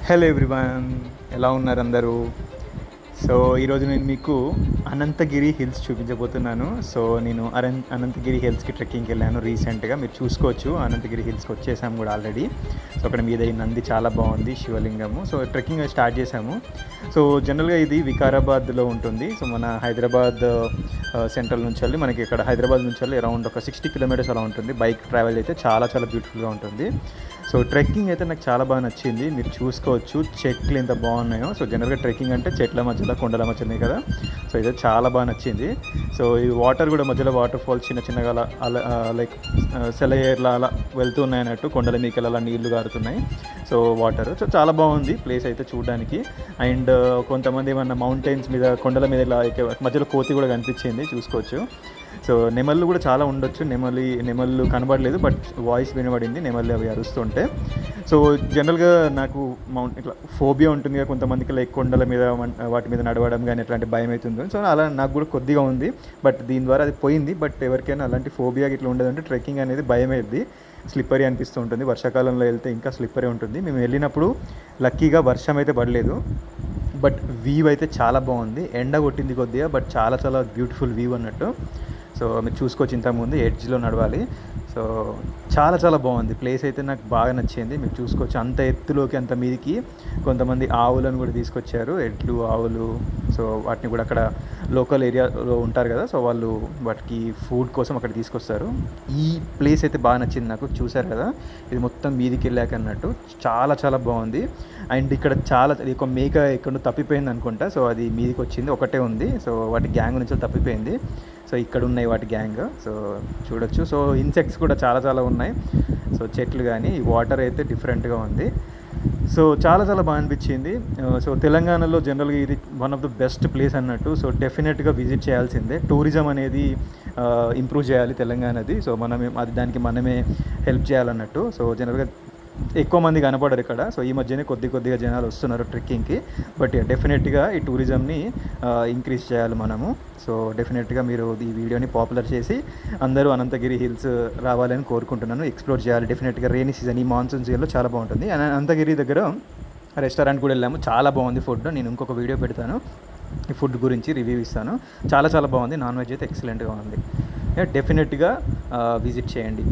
Hello everyone, ఎలా ఉన్నారు అందరూ? సో ఈరోజు నేను మీకు అనంతగిరి హిల్స్ చూపించబోతున్నాను. సో నేను అనంతగిరి హిల్స్కి ట్రెక్కింగ్కి వెళ్ళాను రీసెంట్గా. మీరు చూసుకోవచ్చు, అనంతగిరి హిల్స్కి వచ్చేసాము కూడా ఆల్రెడీ. సో అక్కడ మీద ఈ నంది చాలా బాగుంది, శివలింగము. సో ట్రెక్కింగ్ స్టార్ట్ చేసాము. సో జనరల్గా ఇది వికారాబాద్లో ఉంటుంది. సో మన హైదరాబాద్ సెంట్రల్ నుంచి వెళ్ళి మనకి ఇక్కడ హైదరాబాద్ నుంచి వెళ్ళి అరౌండ్ ఒక 60 కిలోమీటర్స్ అలా ఉంటుంది. బైక్ ట్రావెల్ అయితే చాలా చాలా బ్యూటిఫుల్గా ఉంటుంది. సో ట్రెక్కింగ్ అయితే నాకు చాలా బాగా నచ్చింది. మీరు చూసుకోవచ్చు చెట్లు ఎంత బాగున్నాయో. సో జనరల్గా ట్రెక్కింగ్ అంటే చెట్ల మధ్యలో, కొండల మధ్యలోనే కదా. సో ఇది చాలా బాగా నచ్చింది. సో ఈ వాటర్ కూడా మధ్యలో వాటర్ ఫాల్స్ చిన్న చిన్నగా అలా లైక్ సెలయేర్లా అలా వెళ్తూ ఉన్నాయి అన్నట్టు, కొండల మీకలు అలా నీళ్లు గారుతున్నాయి. సో వాటర్ చాలా బాగుంది ప్లేస్ అయితే చూడడానికి. అండ్ కొంతమంది ఏమన్నా మౌంటైన్స్ మీద, కొండల మీద ఇలా మధ్యలో కోతి కూడా కనిపించింది, చూసుకోవచ్చు. సో నెమళ్ళు కూడా చాలా ఉండొచ్చు. నెమళ్ళు కనబడలేదు, బట్ వాయిస్ వినబడింది నెమళ్ళు అవి అరుస్తుంటే. సో జనరల్గా నాకు ఇట్లా ఫోబియా ఉంటుంది కదా కొంతమందికి, లైక్ కొండల మీద వాటి మీద నడవడం కానీ ఎట్లాంటి భయం అవుతుంది. సో అలా నాకు కూడా కొద్దిగా ఉంది, బట్ దీని ద్వారా అది పోయింది. బట్ ఎవరికైనా అలాంటి ఫోబియా ఇట్లా ఉండదంటే ట్రెక్కింగ్ అనేది భయం అయ్యింది, స్లిప్పరీ అనిపిస్తూ ఉంటుంది. వర్షాకాలంలో వెళ్తే ఇంకా స్లిప్పరీ ఉంటుంది. మేము వెళ్ళినప్పుడు లక్కీగా వర్షం అయితే పడలేదు, బట్ వ్యూ అయితే చాలా బాగుంది. ఎండ కొట్టింది కొద్దిగా, బట్ చాలా చాలా బ్యూటిఫుల్ వ్యూ అన్నట్టు. సో మీరు చూసుకోవచ్చు, ఇంతకుముందు ఎడ్జ్లో నడవాలి. సో చాలా చాలా బాగుంది ప్లేస్ అయితే, నాకు బాగా నచ్చింది. మీరు చూసుకోవచ్చు అంత ఎత్తులోకి, అంత మీదికి కొంతమంది ఆవులను కూడా తీసుకొచ్చారు, ఎడ్లు, ఆవులు. సో వాటిని కూడా అక్కడ లోకల్ ఏరియాలో ఉంటారు కదా, సో వాళ్ళు వాటికి ఫుడ్ కోసం అక్కడ తీసుకొస్తారు. ఈ ప్లేస్ అయితే బాగా నచ్చింది నాకు. చూసారు కదా, ఇది మొత్తం మీదికి వెళ్ళాక అన్నట్టు చాలా చాలా బాగుంది. అండ్ ఇక్కడ చాలా ఒక మేక ఎక్కడో తప్పిపోయింది అనుకుంటా. సో అది మీదికి వచ్చింది, ఒకటే ఉంది. సో వాటి గ్యాంగ్ నుంచి తప్పిపోయింది. సో ఇక్కడ ఉన్నాయి వాటి గ్యాంగ్. సో చూడొచ్చు. సో ఇన్సెక్ట్స్ కూడా చాలా చాలా ఉన్నాయి. సో చెట్లు కానీ, వాటర్ అయితే డిఫరెంట్గా ఉంది. సో చాలా చాలా బాగా అనిపించింది. సో తెలంగాణలో జనరల్గా ఇది one of the best place అన్నట్టు. సో డెఫినెట్గా విజిట్ చేయాల్సిందే. టూరిజం అనేది ఇంప్రూవ్ చేయాలి తెలంగాణది. సో దానికి మనమే హెల్ప్ చేయాలన్నట్టు. సో జనరల్గా ఎక్కువ మంది కనపడరు ఇక్కడ. సో ఈ మధ్యనే కొద్దిగా జనాలు వస్తున్నారు ట్రెక్కింగ్కి. బట్ డెఫినెట్గా ఈ టూరిజంని ఇంక్రీజ్ చేయాలి మనము. సో డెఫినెట్గా మీరు ఈ వీడియోని పాపులర్ చేసి అందరూ అనంతగిరి హిల్స్ రావాలని కోరుకుంటున్నాను, ఎక్స్ప్లోర్ చేయాలి. డెఫినెట్గా రెయినీ సీజన్, ఈ మాన్సూన్ సీజన్లో చాలా బాగుంటుంది. అనంతగిరి దగ్గర రెస్టారెంట్ కూడా వెళ్ళాము, చాలా బాగుంది ఫుడ్. నేను ఇంకొక వీడియో పెడతాను, ఈ ఫుడ్ గురించి రివ్యూ ఇస్తాను. చాలా చాలా బాగుంది. నాన్ వెజ్ అయితే ఎక్సలెంట్గా ఉంది. డెఫినెట్గా విజిట్ చేయండి.